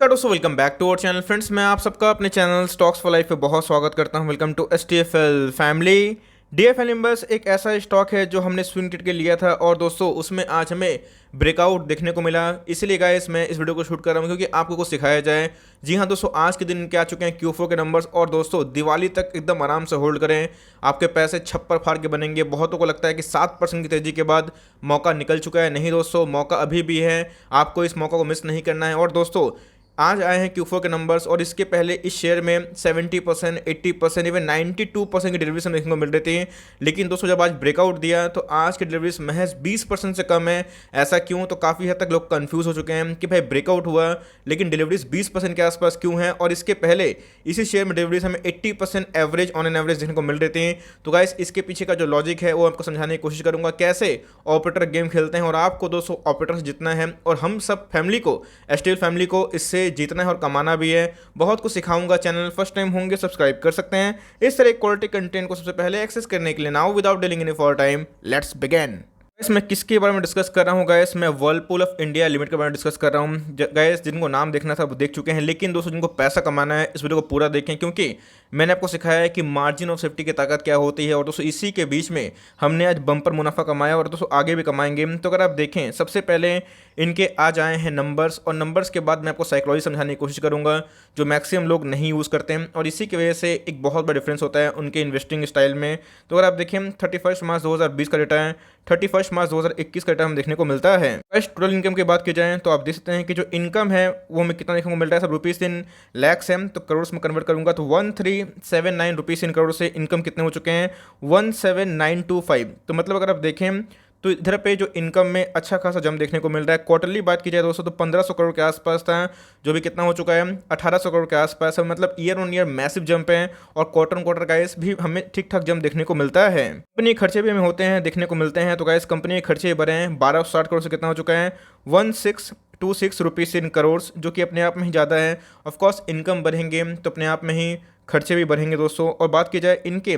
नमस्कार दोस्तों, welcome back to our channel. Friends, मैं आप सबका अपने चैनल स्टॉक्स फॉर लाइफ पे बहुत स्वागत करता हूं। Welcome to STFL family. DFL inverse एक ऐसा स्टॉक है जो हमने स्विंग ट्रेड के लिया था और दोस्तों उसमें आज हमें ब्रेकआउट देखने को मिला। इसीलिए गाइस मैं इस वीडियो को शूट कर रहा हूं क्योंकि आपको कुछ सिखाया जाए। जी हाँ दोस्तों, आज के दिन क्या चुके हैं Q4 के नंबर्स और दोस्तों दिवाली तक एकदम आराम से होल्ड करें, आपके पैसे छप्पर फाड़ के बनेंगे। बहुतों को लगता है कि 7% की तेजी के बाद मौका निकल चुका है। नहीं दोस्तों, मौका अभी भी है, आपको इस मौका को मिस नहीं करना है। और दोस्तों आज आए हैं Q4 के नंबर्स और इसके पहले इस शेयर में 70%, 80%, इवन 92% की डिलीवरीज देखने को मिल रही थी। लेकिन दोस्तों जब आज ब्रेकआउट दिया तो आज की डिलीवरीज महज 20% से कम है। ऐसा क्यों? तो काफ़ी हद तक लोग कंफ्यूज हो चुके हैं कि भाई ब्रेकआउट हुआ लेकिन डिलीवरीज 20% के आसपास क्यों है। और इसके पहले इसी शेयर में डिलीवरीज हमें 80% एवरेज ऑन एन एवरेज देखने को मिल रही थी। तो गाइस इसके पीछे का जो लॉजिक है वो आपको समझाने की कोशिश करूंगा, कैसे ऑपरेटर गेम खेलते हैं। और आपको दोस्तों ऑपरेटर जितना है और हम सब फैमिली को, एसटीएल फैमिली को इससे जीतना है और कमाना भी है। बहुत कुछ सिखाऊंगा। चैनल फर्स्ट टाइम होंगे सब्सक्राइब कर सकते हैं इस तरह क्वालिटी कंटेंट को सबसे पहले एक्सेस करने के लिए। Now without dealing any for time, let's begin. Guys मैं किसके बारे में डिस्कस कर रहा हूँ? गाइस मैं वर्लपूल ऑफ इंडिया लिमिटेड के बारे में डिस्कस कर रहा हूँ। गाइस जिनको नाम देखना था वो देख चुके हैं, लेकिन दोस्तों जिनको पैसा कमाना है इस वीडियो को पूरा देखें क्योंकि मैंने आपको सिखाया है कि मार्जिन ऑफ सेफ्टी की ताकत क्या होती है। और दोस्तों इसी के बीच में हमने आज बम्पर मुनाफा कमाया और दोस्तों आगे भी कमाएंगे। तो अगर आप देखें, सबसे पहले इनके आज आए हैं नंबर्स और नंबर्स के बाद मैं आपको साइकोलॉजी समझाने की कोशिश करूंगा जो मैक्सिमम लोग नहीं यूज़ करते हैं और इसी की वजह से एक बहुत बड़ा डिफरेंस होता है उनके इन्वेस्टिंग स्टाइल में। तो अगर आप देखें 31 मार्च 2020 का डेटा है, 31 मार्च 2021 का डेटा हम देखने को मिलता है। टोटल इनकम की बात की जाए तो आप देख सकते हैं कि जो इनकम है वो हमें कितना देखने को मिल रहा है। सब रुपीज़ इन लैक्स है, तो करोड़ में कन्वर्ट करूंगा तो 1379 रुपीज़ इन करोड़ से इनकम कितने हो चुके हैं? 17925। तो मतलब अगर आप देखें तो इधर पे जो इनकम में अच्छा खासा जंप देखने को मिल रहा है। क्वार्टरली बात की जाए दोस्तों तो 1500 करोड़ के आसपास था, जो भी कितना हो चुका है 1800 करोड़ के आसपास है। मतलब year on year massive jump है और क्वार्टर ऑन क्वार्टर गाइस भी हमें ठीक ठाक जंप देखने को मिलता है। कंपनी के खर्चे भी हमें होते हैं, देखने को मिलते हैं। तो गाइस कंपनी के खर्चे बढ़े हैं, 1260 करोड़ से कितना हो चुका है 1626 रुपीज़ इन करोड़, जो कि अपने आप में ही ज़्यादा है। ऑफकोर्स इनकम बढ़ेंगे तो अपने आप में ही खर्चे भी बढ़ेंगे दोस्तों। और बात की जाए इनके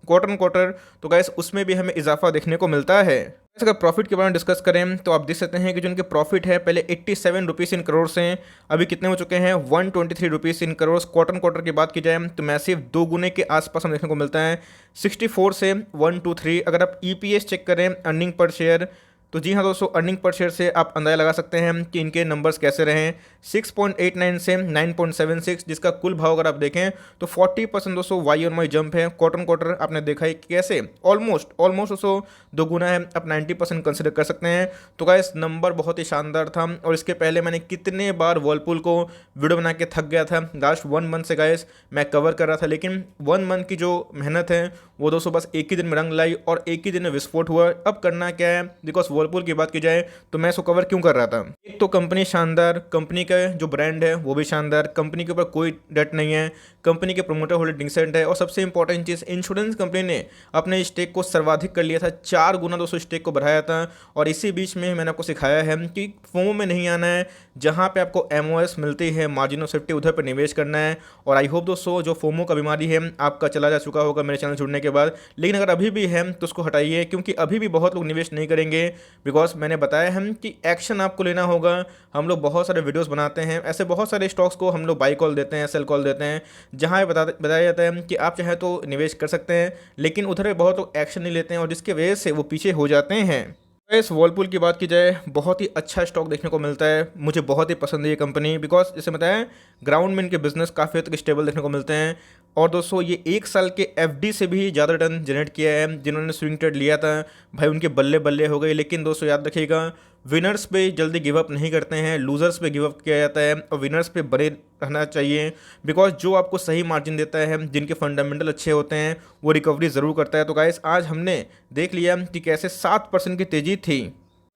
क्वार्टर ऑन क्वार्टर तो गाइस उसमें भी हमें इजाफा देखने को मिलता है। अगर प्रॉफिट के बारे में डिस्कस करें तो आप देख सकते हैं कि जो इनके प्रॉफिट है पहले 87 रुपीज़ इन करोड़ से अभी कितने हो चुके हैं 123 rupees in crore. Quarter quarter की बात की जाए तो मैसिव 2 गुने के आसपास हम देखने को मिलता है, 64 से 123। अगर आप ईपीएस चेक करें, अर्निंग पर शेयर, तो जी हाँ दोस्तों अर्निंग पर शेयर से आप अंदाजा लगा सकते हैं कि इनके नंबर्स कैसे रहे। 6.89 से 9.76, जिसका कुल भाव अगर आप देखें तो 40% दोस्तों वाई ऑन वाई जंप है। क्वार्टर क्वार्टर आपने देखा है कैसे ऑलमोस्ट दोस्तों 2 गुना है, आप 90% कंसिडर कर सकते हैं। तो गाइस नंबर बहुत ही शानदार था और इसके पहले मैंने कितने बार वर्लपूल को वीडियो बना के थक गया था। लास्ट 1 मंथ से गाइस मैं कवर कर रहा था, लेकिन 1 मंथ की जो मेहनत है वो दोस्तों बस एक ही दिन में रंग लाई और एक ही दिन में विस्फोट हुआ। अब करना क्या है, बिकॉज वर्लपूल की बात की जाए तो मैं इसको कवर क्यों कर रहा था? एक तो कंपनी शानदार, कंपनी का जो ब्रांड है वो भी शानदार, कंपनी के ऊपर कोई डेट नहीं है, कंपनी के प्रोमोटर होल्डिंग डिसेंट है और सबसे इंपॉर्टेंट चीज़ इंश्योरेंस कंपनी ने अपने स्टेक को सर्वाधिक कर लिया था, 4 गुना दोस्तों स्टेक को बढ़ाया था। और इसी बीच में मैंने आपको सिखाया है कि फोमो में नहीं आना है, जहाँ पे आपको एमओएस मिलती है मार्जिन ऑफ सेफ्टी उधर पर निवेश करना है। और आई होप दोस्तों जो फोमो का बीमारी है आपका चला जा चुका होगा मेरे चैनल जुड़ने के बाद, लेकिन अगर अभी भी है तो उसको हटाइए क्योंकि अभी भी बहुत लोग निवेश नहीं करेंगे। बिकॉज मैंने बताया है कि एक्शन आपको लेना होगा। हम लोग बहुत सारे वीडियोस बनाते हैं, ऐसे बहुत सारे स्टॉक्स को हम लोग बाई कॉल देते हैं, सेल कॉल देते हैं, जहां बताया जाता है कि आप चाहे तो निवेश कर सकते हैं, लेकिन उधर बहुत लोग एक्शन नहीं लेते हैं और जिसकी वजह से वो पीछे हो जाते हैं। इस वर्लपूल की बात की जाए बहुत ही अच्छा स्टॉक देखने को मिलता है, मुझे बहुत ही पसंद है ये कंपनी। बिकॉज जैसे बताया ग्राउंड में इनके बिजनेस काफ़ी हद तक स्टेबल देखने को मिलते हैं और दोस्तों ये 1 साल के एफडी से भी ज़्यादा रिटर्न जनरेट किया है। जिन्होंने स्विंग ट्रेड लिया था भाई उनके बल्ले बल्ले हो गए, लेकिन दोस्तों याद रखिएगा विनर्स पे जल्दी गिव अप नहीं करते हैं, लूजर्स पे गिव अप किया जाता है और विनर्स पे बने रहना चाहिए। बिकॉज जो आपको सही मार्जिन देता है, जिनके फंडामेंटल अच्छे होते हैं, वो रिकवरी ज़रूर करता है। तो गाइस आज हमने देख लिया कि कैसे 7% की तेज़ी थी।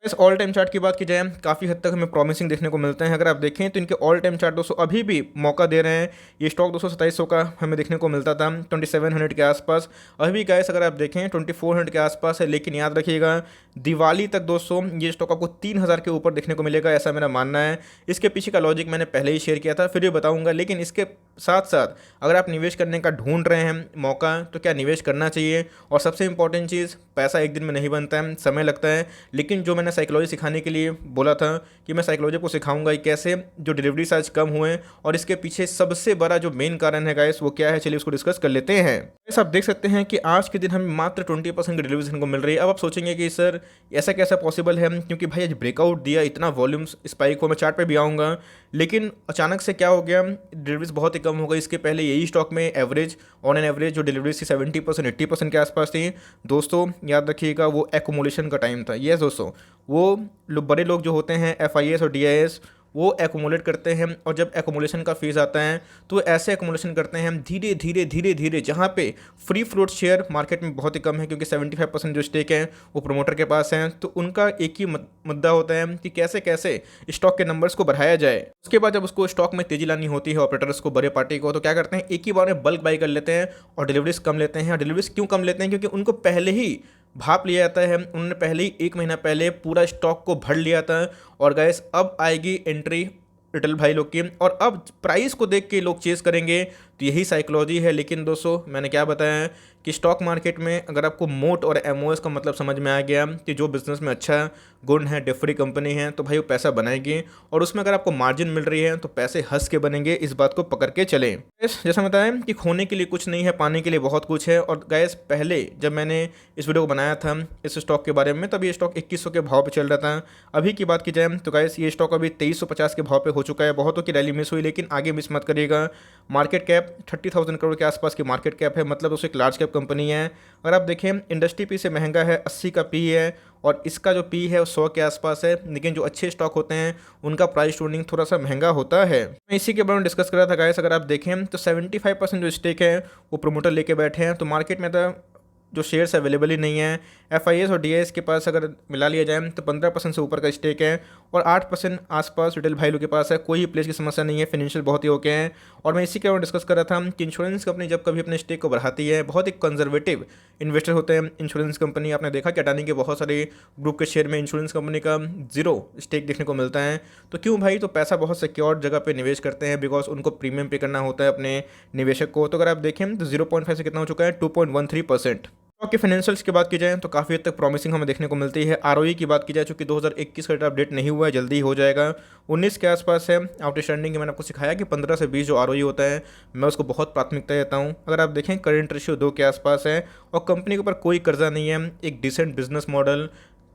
इस ऑल टाइम चार्ट की बात की जाए काफ़ी हद तक हमें प्रॉमिसिंग देखने को मिलते हैं। अगर आप देखें तो इनके ऑल टाइम चार्ट दोस्तों अभी भी मौका दे रहे हैं। ये स्टॉक 2700 का हमें देखने को मिलता था 2700 के आसपास, अभी भी गाइस अगर आप देखें 2400 के आसपास है। लेकिन याद रखिएगा दिवाली तक दोस्तों ये स्टॉक आपको 3000 के ऊपर देखने को मिलेगा, ऐसा मेरा मानना है। इसके पीछे का लॉजिक मैंने पहले ही शेयर किया था, फिर भी बताऊँगा। लेकिन इसके साथ साथ अगर आप निवेश करने का ढूंढ रहे हैं मौका तो क्या निवेश करना चाहिए। और सबसे इंपॉर्टेंट चीज़, पैसा एक दिन में नहीं बनता है, समय लगता है। लेकिन जो मैंने साइकोलॉजी सिखाने के लिए बोला था कि मैं साइकोलॉजी को सिखाऊंगा कि कैसे जो डिलीवरी चार्ज कम हुए और इसके पीछे सबसे बड़ा जो मेन कारण है गाइस वो क्या है, चलिए उसको डिस्कस कर लेते हैं। गाइस आप देख सकते हैं कि आज के दिन हमें मात्र 20% की डिलीवरी देखने को मिल रही है। अब आप सोचेंगे कि सर ऐसा कैसा पॉसिबल है, क्योंकि भाई आज ब्रेकआउट दिया, इतना वॉल्यूम्स स्पाइक हो, मैं चार्ट पे भी आऊँगा, लेकिन अचानक से क्या हो गया, डिलीवरीज बहुत ही कम हो गई। इसके पहले यही स्टॉक में एवरेज ऑन एन एवरेज जो डिलीवरीज थी 70% 80% के आसपास थी। दोस्तों याद रखिएगा वो एक्यूमुलेशन का टाइम था। यस दोस्तों, वो बड़े लोग जो होते हैं FIS और DIS वो एक्यूमुलेट करते हैं, और जब एक्यूमुलेशन का फेज़ आता है तो ऐसे एक्यूमुलेशन करते हैं धीरे धीरे धीरे धीरे, जहाँ पे फ्री फ्लोट शेयर मार्केट में बहुत ही कम है, क्योंकि 75% जो स्टेक है वो प्रोमोटर के पास है। तो उनका एक ही मुद्दा होता है कि कैसे कैसे स्टॉक के नंबर्स को बढ़ाया जाए। उसके बाद जब उसको स्टॉक में तेजी लानी होती है ऑपरेटर्स को, बड़े पार्टी को, तो क्या करते हैं, एक ही बार में बल्क बाई कर लेते हैं और डिलीवरीज कम लेते हैं। और डिलीवरीज क्यों कम लेते हैं, क्योंकि उनको पहले ही भाप लिया जाता है, उन्होंने पहले ही 1 महीना पहले पूरा स्टॉक को भर लिया था। और गाइस अब आएगी एंट्री रिटेल भाई लोग की, और अब प्राइस को देख के लोग चेस करेंगे, तो यही साइकोलॉजी है। लेकिन दोस्तों मैंने क्या बताया है कि स्टॉक मार्केट में अगर आपको मोट और MOS का मतलब समझ में आ गया कि जो बिजनेस में अच्छा गुण है, डिफरी कंपनी है, तो भाई वो पैसा बनाएगी, और उसमें अगर आपको मार्जिन मिल रही है तो पैसे हंस के बनेंगे, इस बात को पकड़ के चलें। जैसा बताया कि खोने के लिए कुछ नहीं है, पाने के लिए बहुत कुछ है। और गैस पहले जब मैंने इस वीडियो को बनाया था इस स्टॉक के बारे में, तब ये स्टॉक 2100 के भाव पे चल रहा था। अभी की बात की जाए तो गैस ये स्टॉक अभी 2350 के भाव पे हो चुका है। बहुतों की रैली मिस हुई, लेकिन आगे मिस मत करिएगा। मार्केट कैप 30,000 करोड़ के आसपास की मार्केट कैप है, मतलब उससे एक लार्ज कैप कंपनी है। अगर आप देखें इंडस्ट्री पी से महंगा है, 80 का पी है, और इसका जो पी है वो 100 के आसपास है। लेकिन जो अच्छे स्टॉक होते हैं उनका प्राइस टूनिंग थोड़ा सा महंगा होता है। मैं इसी के बारे में डिस्कस कर रहा था गाइस। अगर आप देखें तो 75% जो स्टेक है वो प्रोमोटर लेके बैठे हैं, तो मार्केट में तो जो शेयर्स अवेलेबल ही नहीं है। FIS और DIS के पास अगर मिला लिया जाए तो 15% से ऊपर का स्टेक है, और 8% आसपास रिटेल भाई लोग के पास है। कोई प्लेस की समस्या नहीं है, फाइनेंशियल बहुत ही ओके हैं। और मैं इसी के बारे में डिस्कस कर रहा था कि इंश्योरेंस कंपनी जब कभी अपने स्टेक को बढ़ाती है, बहुत ही कंजर्वेटिव इन्वेस्टर होते हैं इंश्योरेंस कंपनी। आपने देखा कि अडानी के बहुत सारे ग्रुप के शेयर में इंश्योरेंस कंपनी का 0 स्टेक देखने को मिलता है। तो क्यों भाई, तो पैसा बहुत सिक्योर जगह पे निवेश करते हैं, बिकॉज उनको प्रीमियम पे करना होता है अपने निवेशक को। तो अगर आप देखें तो 0.5 से कितना हो चुका है, 2.13%। स्टॉक के फाइनेंशियल्स की बात की जाए तो काफ़ी हद तक प्रॉमिसिंग हमें देखने को मिलती है। ROE की बात की जाए, चूँकि 2021 का डेटा अपडेट नहीं हुआ है, जल्दी हो जाएगा, 19 के आसपास है। आउटस्टैंडिंग की मैंने आपको सिखाया कि 15 से 20 जो ROE होता है मैं उसको बहुत प्राथमिकता देता हूँ। अगर आप देखें करेंट रेशियो 2 के आसपास है, और कंपनी के ऊपर कोई कर्जा नहीं है, एक डिसेंट बिजनेस मॉडल।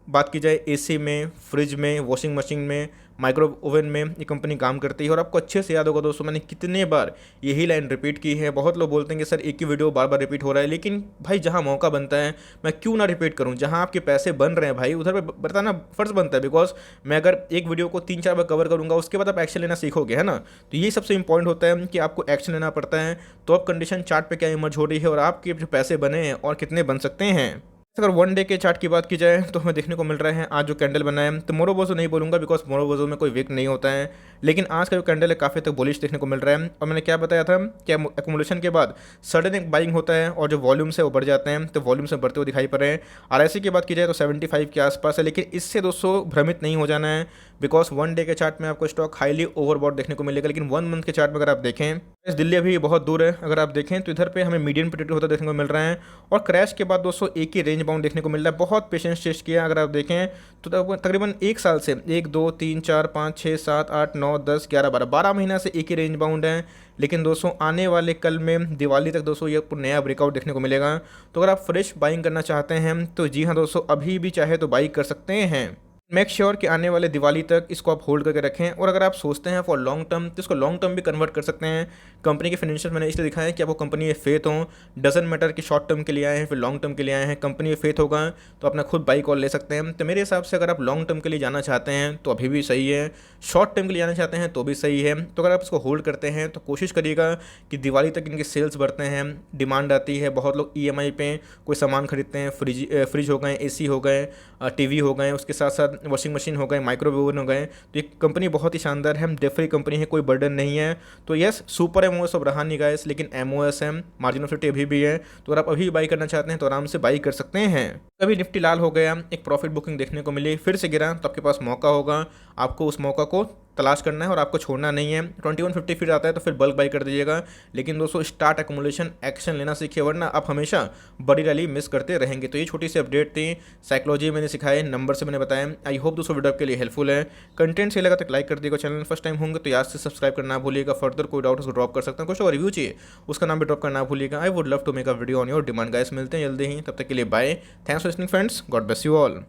बात की जाए AC में, फ्रिज में, वॉशिंग मशीन में, माइक्रो ओवन में ये कंपनी काम करती है। और आपको अच्छे से याद होगा दोस्तों, मैंने कितने बार यही लाइन रिपीट की है। बहुत लोग बोलते हैं कि सर एक ही वीडियो बार बार रिपीट हो रहा है, लेकिन भाई जहाँ मौका बनता है मैं क्यों ना रिपीट करूँ। जहाँ आपके पैसे बन रहे हैं भाई उधर पर बताना फ़र्ज़ बनता है, बिकॉज मैं अगर एक वीडियो को 3-4 बार कवर करूँगा उसके बाद आप एक्शन लेना सीखोगे, है ना। तो ये सबसे इंपॉर्टेंट होता है कि आपको एक्शन लेना पड़ता है। तो अब कंडीशन चार्ट पर क्या इमर्ज हो रही है और आपके जो पैसे बने हैं और कितने बन सकते हैं। अगर 1 डे के चार्ट की बात की जाए तो हमें देखने को मिल रहा है आज जो कैंडल बना है, तो मोरोबोजो नहीं बोलूँगा बिकॉज मोरोबोजो में कोई वीक नहीं होता है, लेकिन आज का जो कैंडल है काफ़ी तक बुलिश देखने को मिल रहा है। और मैंने क्या बताया था कि एक्मुलेशन के बाद सडन एक बाइंग होता है और जो वॉल्यूम्स है वो बढ़ जाते हैं, तो वॉल्यूम्स में बढ़ते हुए दिखाई पड़ रहे हैं। RSI की बात की जाए तो 75 के आसपास है, लेकिन इससे दोस्तों भ्रमित नहीं हो जाना है, बिकॉज 1 डे के चार्ट में आपको स्टॉक हाईली ओवरबॉट देखने को मिलेगा। लेकिन 1 मंथ के चार्ट में अगर आप देखें, इस दिल्ली अभी बहुत दूर है, अगर आप देखें तो इधर पे हमें मीडियम प्रेडिक्ट होता देखने को मिल रहा है। और क्रैश के बाद दोस्तों एक ही रेंज बाउंड देखने को मिल रहा है। बहुत पेशेंस टेस्ट किया, अगर आप देखें तो तकरीबन 1 साल से 1 2 3 4 5 6 7 8 9 10 11 12 महीना से एक ही रेंज बाउंड है। लेकिन दोस्तों आने वाले कल में दिवाली तक दोस्तों ये नया ब्रेकआउट देखने को मिलेगा। तो अगर आप फ्रेश बाइंग करना चाहते हैं तो जी हाँ दोस्तों, अभी भी चाहे तो बाई कर सकते हैं। मेक श्योर कि आने वाले दिवाली तक इसको आप होल्ड करके रखें। और अगर आप सोचते हैं फॉर लॉन्ग टर्म तो इसको लॉन्ग टर्म भी कन्वर्ट कर सकते हैं। कंपनी के फाइनेंशियल मैंने इसलिए दिखाया है कि आपको कंपनी में फेथ हो, डजन मैटर कि शॉर्ट टर्म के लिए आए हैं फिर लॉन्ग टर्म के लिए आए हैं, कंपनी में फेथ होगा तो अपना खुद बाई कॉल ले सकते हैं। तो मेरे हिसाब से अगर आप लॉन्ग टर्म के लिए जाना चाहते हैं तो अभी भी सही है, शॉर्ट टर्म के लिए जाना चाहते हैं तो भी सही है। तो अगर आप इसको होल्ड करते हैं तो कोशिश करिएगा कि दिवाली तक इनके सेल्स बढ़ते हैं, डिमांड आती है, बहुत लोग EMI पे कोई सामान खरीदते हैं, फ्रिज हो गए, AC हो गए, TV हो गए, उसके साथ साथ वॉशिंग मशीन हो गए, माइक्रोवेव ओवन हो गए। तो ये कंपनी बहुत ही शानदार है, डेट फ्री कंपनी है, कोई बर्डन नहीं है। तो यस सुपर MOS अब रहा नहीं गाइस, लेकिन MOS है, मार्जिन ऑफ सेफ्टी अभी भी है। तो अगर आप अभी बाई करना चाहते हैं तो आराम से बाई कर सकते हैं। कभी निफ्टी लाल हो गया, एक प्रॉफिट बुकिंग देखने को मिली, फिर से गिरा, तो आपके पास मौका होगा, आपको उस मौका को तलाश करना है और आपको छोड़ना नहीं है। 2150 फीट आता है तो फिर बल्क बाई कर दीजिएगा, लेकिन दोस्तों स्टार्ट एक्यूमुलेशन एक्शन लेना सीखिए, वरना आप हमेशा बड़ी रैली मिस करते रहेंगे। तो ये छोटी सी अपडेट थी, साइकोलॉजी मैंने सिखाए, नंबर से मैंने बताया। आई होप दोस्तों वीडियो आपके लिए हेल्पफुल है। कंटेंट सही लगा तो लाइक कर दीजिएगा, चैनल फर्स्ट टाइम होंगे तो याद से सब्सक्राइब करना ना भूलिएगा। फर्दर कोई डाउट उसको ड्रॉप कर सकते हैं, कुछ और रिव्यू चाहिए उसका नाम भी ड्रॉप करना भूलिएगा। I would love to make a video on your demand guys. मिलते हैं जल्दी ही, तब तक के लिए bye. Thanks for listening friends, God bless you all.